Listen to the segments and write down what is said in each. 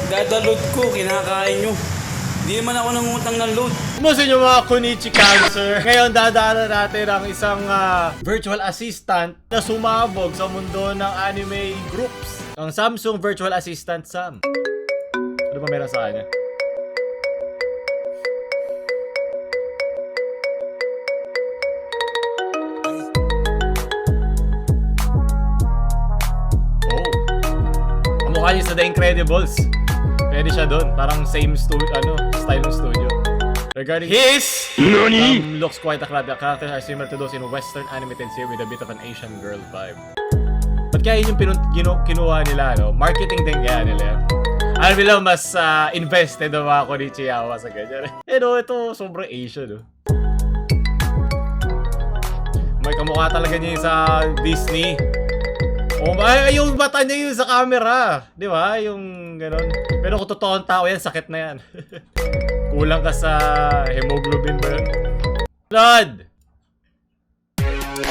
Dadaload ko, kinakain nyo. Hindi naman ako nangutang ng load. Kumusta nyo mga Kunichi Cancer? Ngayon dadaanan natin ang isang virtual assistant na sumabog sa mundo ng anime groups. Ang Samsung Virtual Assistant Sam. Ano ba meron sa kanya? Kamukha niya sa The Incredibles. Pwede siya doon. Parang same style ng studio. Regarding his looks quite a character are similar to those in Western animated series with a bit of an Asian girl vibe. Ba't kaya yun yung kinuha nila, no? Marketing din kaya nila. Alam nila mas invested ang mga Konichiyawa sa ganyan. Ito sobrang Asian, no? May kamukha talaga niya yung sa Disney. Oh, yung mata niya yun sa camera. Di ba? Yung gano'n. Pero kung totoong tao yan, sakit na yan. Kulang ka sa hemoglobin ba yun? Blood!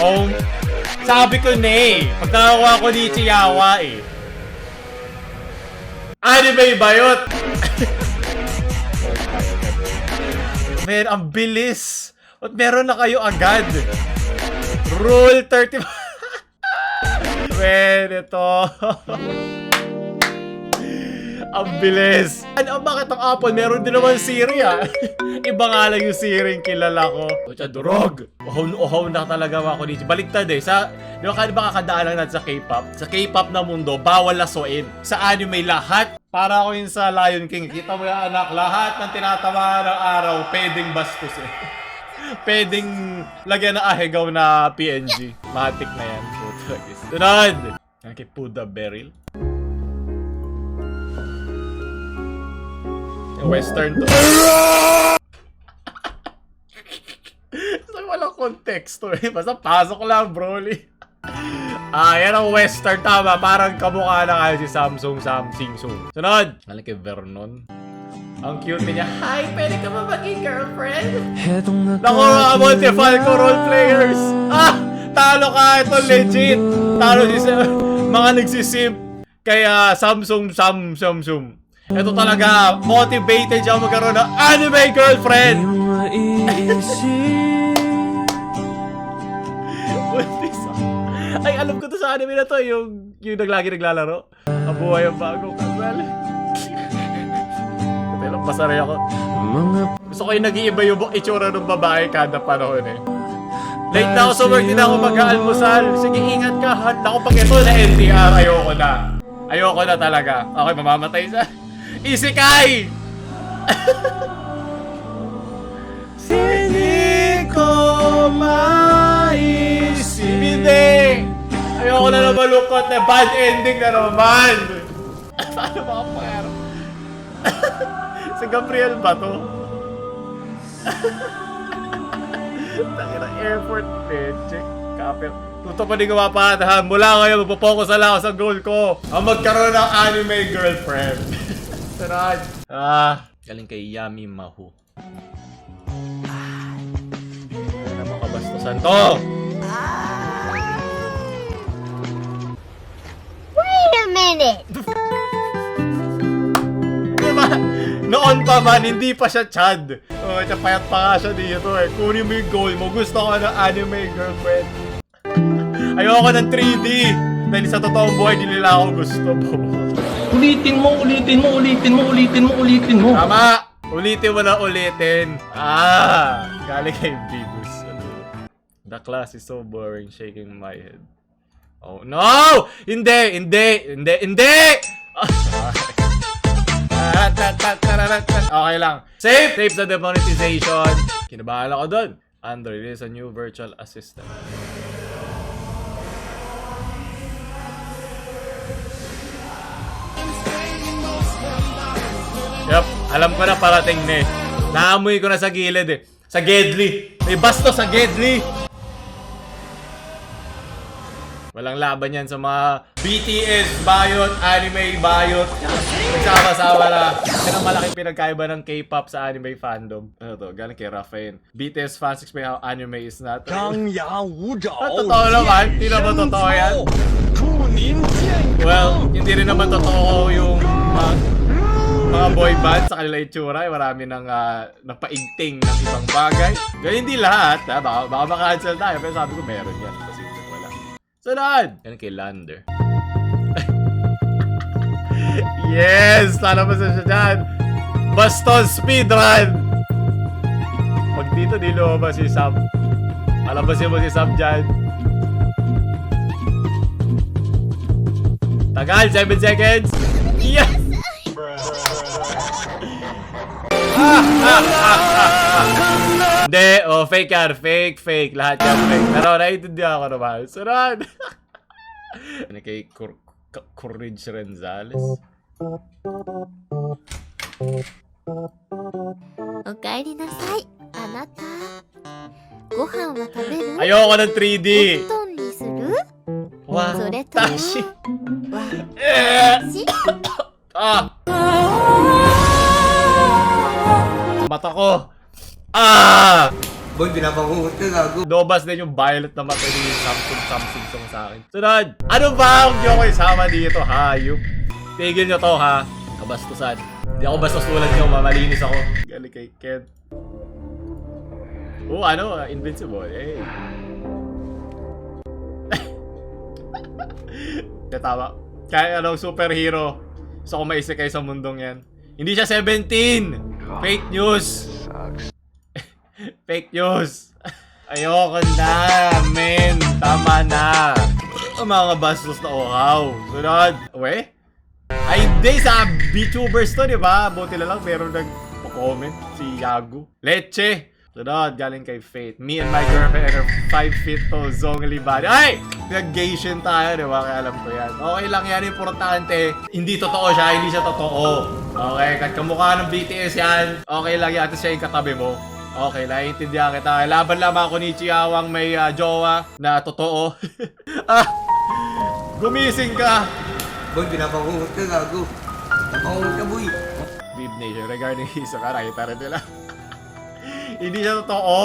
Oh, sabi ko na eh. Pagkakawa ko ni Chiyawa eh. Animebiot! Man, ang bilis. At meron na kayo agad. Rule 35. Man, ito. Ang bilis. Bakit ang Apple? Meron din naman Siri Iba nga lang yung Siri yung kilala ko. Ocha, durog. Uhaw na talaga mga Konichi. Baliktad eh. Di ba kakadaan lang natin sa K-pop? Sa K-pop na mundo, bawal lasuin. Sa anime, lahat. Para ako yun sa Lion King. Kita mo yung anak, lahat ng tinatamaan ng araw, pwedeng bastos eh. Pwedeng lagyan na ahegaw na PNG. Matik na yan. Tunod! Ang kay Puda Beryl. Western to. So, walang konteksto eh. Basta pasok lang, broly. Yan ang Western, tama. Parang kamukha na kayo si Samsung. Sunod! Alam kay Vernon. Ang cute niya. Hi, pwede ka ba maging girlfriend? Naku, mga Montefialco role players. Talo ka. Ito legit. Talo mga nagsisimp. Kaya Samsung. Ito talaga. Motivated siya magkaroon ng anime girlfriend. Ay, alam ko to sa anime na to. Yung lagi naglalaro. Mabuhay ang bagong kanwal. Pasaray ako. Gusto ko yung nag-iiba yung itsura ng babae kada panahon eh. Late na ako sa work, din ako mag-aalmusal. Sige, ingat ka. Ako pag ito na NTR, ayoko na talaga. Okay, mamamatay siya. Isekai! Hindi ko maisip. Hindi! Ayoko na malungkot na bad ending na naman. Paano makapayarap? Si Gabriel ba to? Tangina airport check. Kapit. Tuto pa din gumapatahan. Mula ngayon, magpo-focus na lang ako sa goal ko. Ang magkaroon ng anime girlfriend. Sarad. Galing kay Yami Mahu. Ano na makabastusan to? Wait a minute! Noon pa man, hindi pa siya Chad. Payat pa nga siya dito eh. Kunin mo yung goal mo. Gusto ko ng anime girlfriend. Ayoko ng 3D. Dahil sa totoong buhay, di nila ako gusto. Ulitin mo. Tama! Ulitin mo na ulitin. Galing kay Bibus. The class is so boring, shaking my head. Oh, no! Hindi! Okay lang. Safe sa demonetization. Kinabahan ako doon. Android is a new virtual assistant. Yup, alam ko na parating na eh. Naamoy ko na sa gilid eh. Sa Gedli. May basto sa Gedli. Walang laban yan sa mga BTS, Biot, Anime, Biot. Nagsama-sama na. Yan ang malaking pinagkaiba ng K-pop sa anime fandom. Ano to? Galing kay Rafael. BTS fans explain how anime is not. Totoo naman. Hindi naman totoo yan. Well, hindi rin naman totoo yung bad sa kanila itsura. Marami nang napaigting ng ibang bagay. Kaya hindi lahat, ha? Baka makancel tayo. Pero sabi ko, meron yan. Kasi wala. Sunod! Yan kay Lander. Yes! Lalabas na siya dyan. Baston speedrun! Pag dito, di lumabas si Sam. Alabasin mo si Sam dyan. Tagal, 7 seconds. Yes! Hindi, fake yan. Fake. Lahat yan fake. Pero naiintindihan ako naman. Sunod! Ano kay Courage Renzales? おかえりなさい。あなた。ご飯は食べる？ Ayoko ng 3D! お布団にする？それとも Watashi! 私？ Mata ko! Boy, pinapangungot ka, gago. Dobas din yung violet na mata ni something song sa akin. Sunod! Ano ba? Huwag niyo ako isama dito, hayop. Tigil niyo to, ha? Kabastusan. Hindi ako bastos tulad niyo, mamalinis ako. Galing kay Ken. Invincible. Hey. Kaya tama. Kaya anong superhero. Gusto ko maisip kayo sa mundong yan. Hindi siya 17! Fake news! Fake news! Ayoko na, men! Tama na! Ang mga bastos na uhaw. Sunod! Uwe? Ay, hindi! Sa VTubers to, di ba? Buti na lang meron nag-comment. Si Yago. Leche! Sunod, galing kay Faith. Me and my girlfriend and her 5 feet to zongly body. Ay! Nag-gation tayo, di ba? Kaya alam ko yan. Okay lang yan, importante. Hindi totoo siya, hindi siya totoo. Okay, kahit kamukha ng BTS yan, okay lang yan. At siya yung katabi mo. Okay, naiintindihan kita. Laban lamang ako ni Chiawang may jowa na totoo. Gumising ka! Boy, pinapangungot ka, gago. Napangungot ka, boy. Beep Nation, regarding isa ka, nakita rin nila. Hindi siya totoo.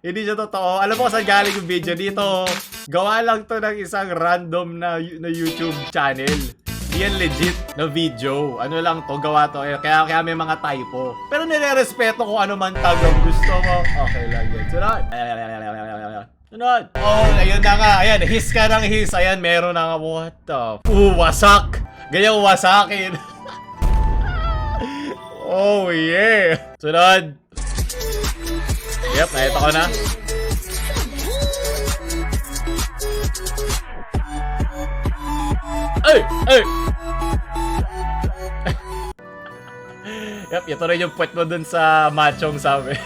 Hindi siya totoo. Alam mo saan galing yung video dito? Gawa lang to ng isang random na YouTube channel. Yan legit na video. Ano lang to, gawa to. Kaya may mga typo. Pero nire-respeto ko ano man tag ang gusto mo. Okay lang yun. Sunod. Sunod. Oh, ayun na nga. Ayan, his ka ng his. Ayan, meron na nga. What the? Wasak. Ganyang wasakin. Oh, yeah. Sunod. Yep, nakita ko na. Ay! Yep, ito rin yung puwet mo dun sa machong sabi.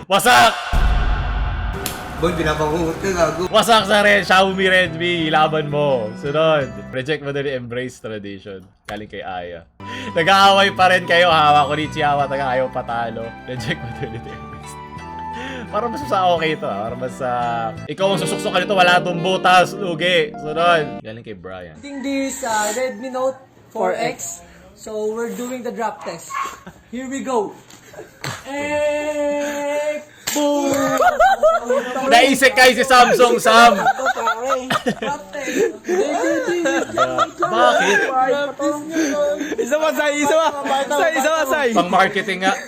Wasak! Boy, pinapangungot ka, gago. Wasak sa Xiaomi Redmi. Laban mo. Sunod. Reject mo din embrace tradition. Galing kay Aya. Nag-aaway pa rin kayo. Hawak ko ni Chiawa. Taga-ayaw patalo. Reject mo din embrace. Para mas okay ito, para mas ikaw ang susukso ka nito, wala itong butas, lugi. Sunod. Galing kay Brian. Using this Redmi Note 4X, so we're doing the drop test. Here we go. Boom! Naisik kayo si Samsung Sam. Drop test. Bakit? Isa pa, say. Pang marketing nga.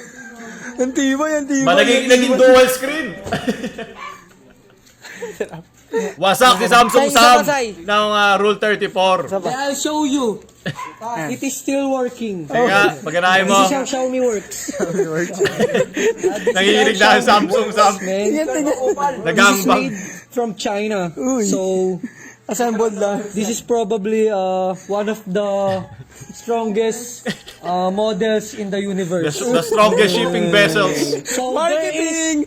Antibay. Naging dual screen. Wasak si Samsung Sam ng Rule 34. I'll show you. It is still working. Teka, pagkanahin mo. This is how Xiaomi works. Nangihinig na ang Samsung Sam. This is Nagangbang. made from China. So, Assembled lang. this is probably one of the strongest models in the universe. The strongest shipping vessels. So Marketing!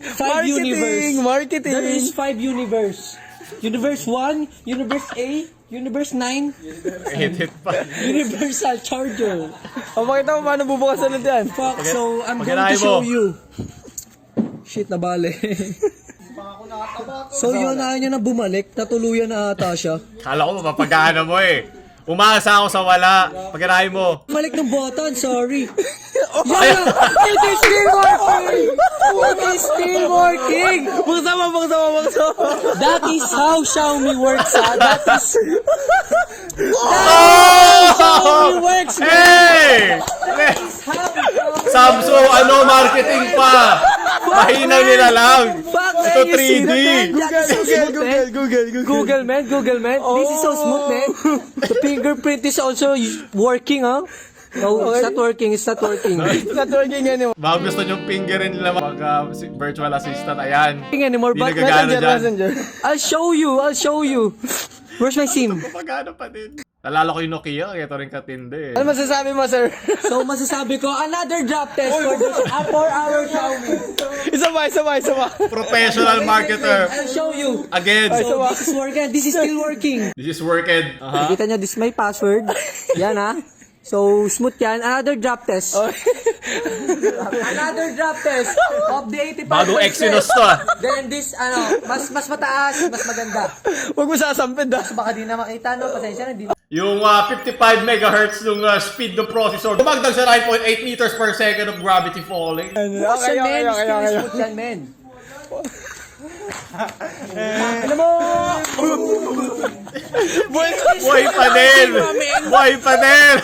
Marketing! There is 5 universe. Universe 1, Universe A, Universe 9, Hit pa. Universal Charger. Pakita mo paano bubukasan natin yan. Fuck, so I'm going Pagkanahin to show mo. you. Shit, nabali. So yun, ayaw niya na bumalik. Natuluyan na ata siya. Kala ko mapapagana mo eh. Umasa ako sa wala. Pagkanahin mo. Balik ng button, sorry. Yeah, it is still working! It is still working! Buksa mo. That is how Xiaomi works, That is how Xiaomi works, man! Hey! That is how Samsung, ano, marketing pa? Mahina nila lang. Ito 3D. Google, man. This is so smooth, man. The fingerprint is also working, huh? No, it's not working. It's not working. Baka gusto nyong fingerin nila si virtual assistant. Ayan. Anymore, Di but nagagana dyan. I'll show you. Where's my SIM? Pagano pa din. Nalala ko yung Nokia, kaya ito rin katindi. Ano masasabi mo, sir? So, masasabi ko, another drop test for our Xiaomi. Isa pa. Professional marketer. I'll show you. Again. So, this is working. This is still working. This is working. Kita nyo, this is my password. Yan, ha? So, smooth yan. Another drop test. Another drop test of the 85%. Bagong Exynos to Then this, mas mataas, mas maganda. Huwag mo sasampid ah. Baka di na makita, no? Pasensya na, di. Yung 55 megahertz ng speed ng processor. Dumagdag sa 9.8 meters per second of gravity falling. Okay, still smooth yan, man. Alam mo, Buhay pa din.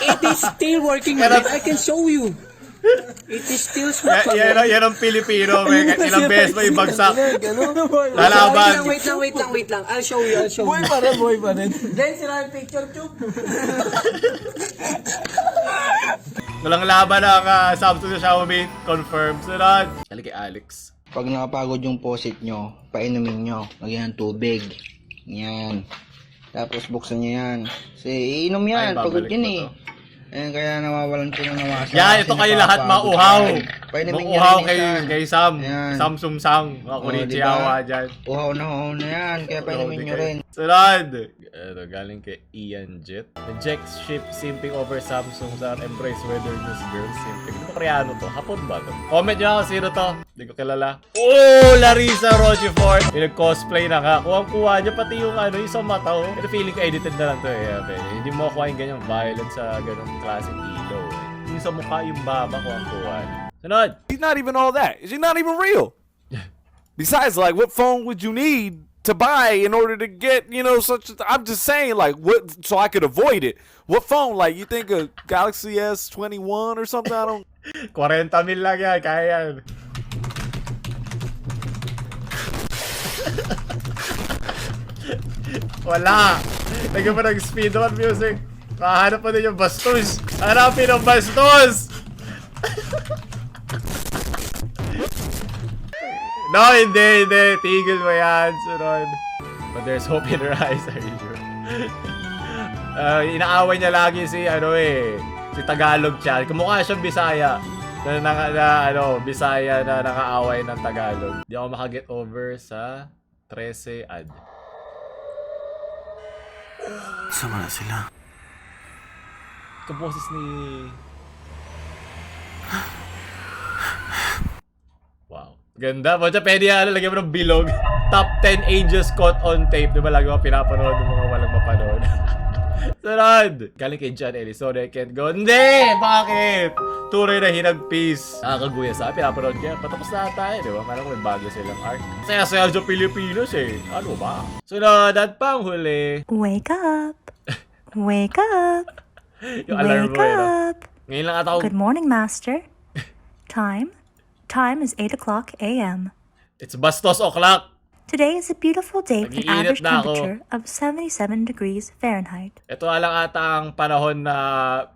it is still working, man. I can show you. It is still smooth. Yan ang Filipino. Ilang beses mo ibagsak. Lalaban. Wait lang. I'll show you. Buhay pa rin. Then, sila yung picture tube. Walang laban ang Samsung sa Xiaomi. Confirmed. Sunod. Kali kay Alex. Pag nakapagod yung posit nyo, painumin nyo. Lagyan ng tubig. Yan. Tapos buksan nyo yan. Kasi iinom yan. Pagod yun eh. Ayan, kaya nawawalan ko ng nawasa. Yan, ito kayo lahat mauhaw. Painumin nyo Mauhaw rin kay Sam. Yan. Samsung Sang. Mga Konnichiwa dyan. Uhaw na yan. Kaya painumin nyo rin. Sunod. Ito, galing kay Ian Jet. Rejects ship simping over Samsung sa embrace weather news girl simping. Ito koreano to. Hapon ba to? Comment nyo ako sino to. Hindi ko kilala. Oh! Larissa Rochefort. Pinag-cosplay na ka. Kuha niya pati yung yung sa mata. Oh. Ito feeling ko edited na lang to eh. Hindi mo kuha yung ganyang violence sa ganong klaseng ilaw eh. Yung sa mukha yung baba kuha. Sunod. He's not even all that. Is he not even real? Besides, like, what phone would you need to buy in order to get, I'm just saying, like, what, so I could avoid it. What phone? Like, you think a Galaxy S21 or something? I don't... 40 mil lang yan. Kaya yan. Wala. Lagyan mo ng speedrun music. Mahanap mo din yung bastos. Hanapin ang bastos! No, hindi. Tigil mo yan. Sunod. But there's hope in her eyes, are you sure? Inaaway niya lagi si Tagalog siya. Kumukha siyang Bisaya. Bisaya na nakaaway ng Tagalog. Di ako makaget over sa 13 ad. Sama na sila. Kaboses ni... Wow. Ganda. Bocha, pwede lagyan mo ng bilog. Top 10 angels caught on tape. Diba lagi mo pinapanood ng mga walang mapanood? Sunod! Galing kay John Ellis. Sorry, I can't go. Hindi! Bakit? Tuloy na hinagpis. Nakakaguya sa akin. Pinapanood kaya. Patapos na tayo, diba? Parang may bago silang art. Saya-saya dyan Pilipinos eh. Ano ba? Sunod at panghuli. Wake up. Wake up. Yung alarm Wake mo up. Ngayon lang ata ako. Good morning, master. Time is 8 o'clock a.m. It's bastos o'clock. Today is a beautiful day with an Nag-iinit average na ako. temperature of 77 degrees Fahrenheit. Ito lang ata ang panahon na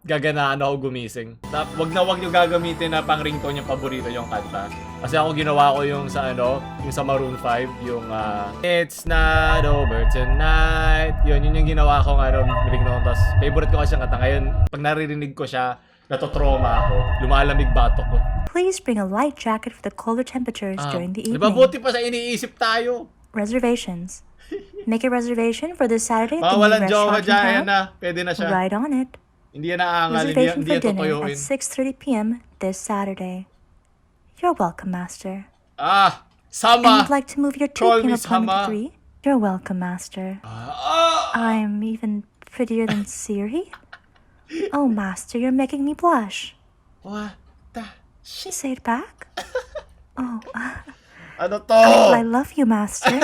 gaganaan ako gumising. Wag nyo gagamitin na pang ringtone yung paborito yung kanta. Kasi ako ginawa ko yung sa yung sa Maroon 5, yung It's not over tonight. Yun yung ginawa kong ringtone. Tapos favorite ko kasi yung kanta. Ngayon, pag naririnig ko siya, natotrauma ako. Lumalamig batok ko. Please bring a light jacket for the colder temperatures during the Di evening. ba buti pa sa iniisip tayo? Reservations. Make a reservation for this Saturday at Baka the new walang jowa restaurant in dyan. Ayan town. na. Pwede na siya. Right on it. Hindi yan naangal. Reservation Hindi for yan dinner tutuyuin. at 6:30 p.m. this Saturday. You're welcome, master. Ah! And Sama! you'd like to move your 2 Call p.m. me appointment Sama. to 3? You're welcome, master. I'm even prettier than Siri? Oh, master, you're making me blush. What the... Say it back. Oh, Ano to? I love you, master.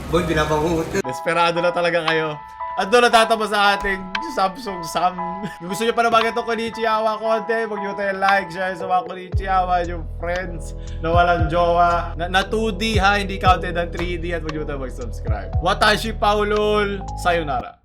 Boy, binabangungot ka. Desperado na talaga kayo. At doon natatapos sa ating Samsung Sam. Kung gusto nyo pa naman itong Konnichiwa content, huwag nyo tayo like, share sa mga Konnichiwa, yung friends na walang jowa. Na 2D ha, hindi counted ang 3D at huwag nyo tayo mag-subscribe. Watashi PaoLUL, sayonara.